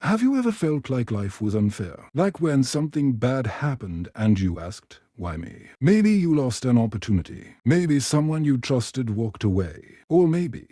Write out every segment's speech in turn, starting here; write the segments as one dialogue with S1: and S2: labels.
S1: Have you ever felt like life was unfair? Like when something bad happened and you asked, why me? Maybe you lost an opportunity. Maybe someone you trusted walked away. Or maybe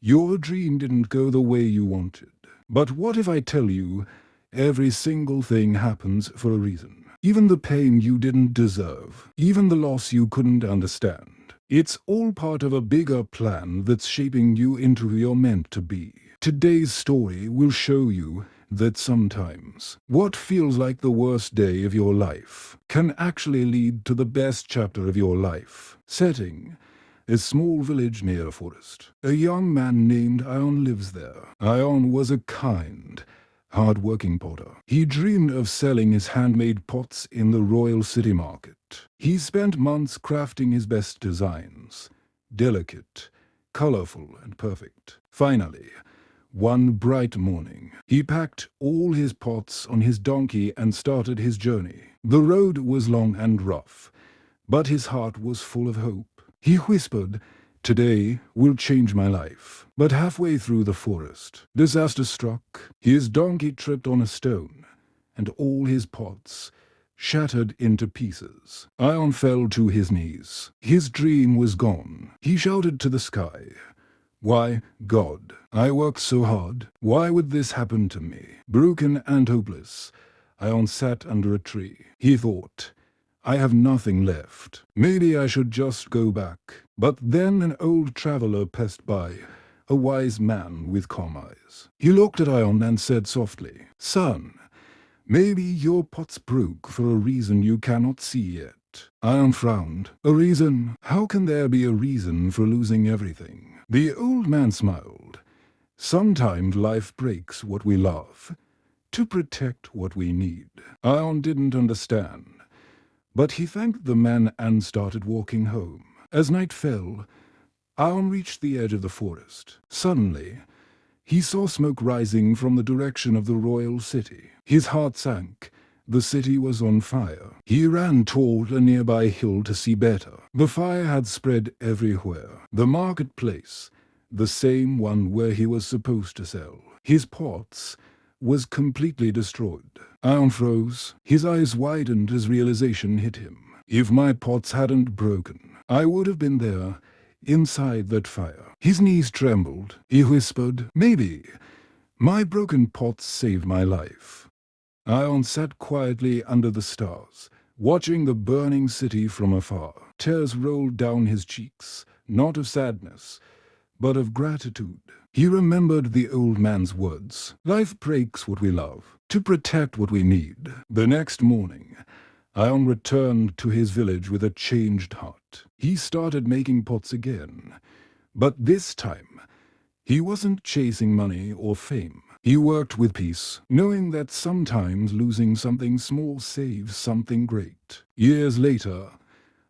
S1: your dream didn't go the way you wanted. But what if I tell you every single thing happens for a reason? Even the pain you didn't deserve. Even the loss you couldn't understand. It's all part of a bigger plan that's shaping you into who you're meant to be. Today's story will show you that sometimes what feels like the worst day of your life can actually lead to the best chapter of your life. Setting: a small village near a forest. A young man named Ayaan lives there. Ayaan was a kind, hard-working potter. He dreamed of selling his handmade pots in the royal city market. He spent months crafting his best designs. Delicate, colorful, and perfect. Finally, one bright morning, he packed all his pots on his donkey and started his journey. The road was long and rough, but his heart was full of hope. He whispered, "Today will change my life." But halfway through the forest, disaster struck. His donkey tripped on a stone, and all his pots shattered into pieces. Ayaan fell to his knees. His dream was gone. He shouted to the sky, "Why, God, I worked so hard. Why would this happen to me?" Broken and hopeless, Ayaan sat under a tree. He thought, "I have nothing left. Maybe I should just go back." But then an old traveler passed by, a wise man with calm eyes. He looked at Ayaan and said softly, "Son, maybe your pots broke for a reason you cannot see yet." Ayaan frowned. "A reason? How can there be a reason for losing everything?" The old man smiled. "Sometimes life breaks what we love to protect what we need." Ayaan didn't understand, but he thanked the man and started walking home. As night fell, Ayaan reached the edge of the forest. Suddenly, he saw smoke rising from the direction of the royal city. His heart sank. The city was on fire. He ran toward a nearby hill to see better. The fire had spread everywhere. The marketplace, the same one where he was supposed to sell his pots, was completely destroyed. Ayaan froze. His eyes widened as realization hit him. If my pots hadn't broken, I would have been there, inside that fire. His knees trembled. He whispered, "Maybe my broken pots saved my life." Ayaan sat quietly under the stars, watching the burning city from afar. Tears rolled down his cheeks, not of sadness, but of gratitude. He remembered the old man's words. Life breaks what we love to protect what we need. The next morning, Ayaan returned to his village with a changed heart. He started making pots again. But this time, he wasn't chasing money or fame. He worked with peace, knowing that sometimes losing something small saves something great. Years later,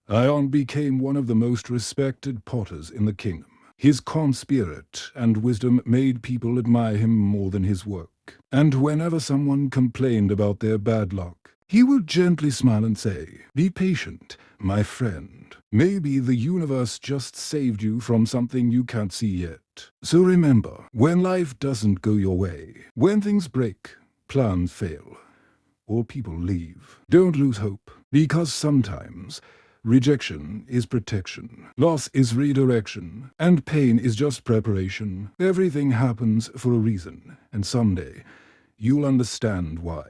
S1: Ayaan became one of the most respected potters in the kingdom. His calm spirit and wisdom made people admire him more than his work. And whenever someone complained about their bad luck, he would gently smile and say, "Be patient, my friend. Maybe the universe just saved you from something you can't see yet." So remember, when life doesn't go your way, when things break, plans fail, or people leave, don't lose hope, because sometimes rejection is protection, loss is redirection, and pain is just preparation. Everything happens for a reason, and someday you'll understand why.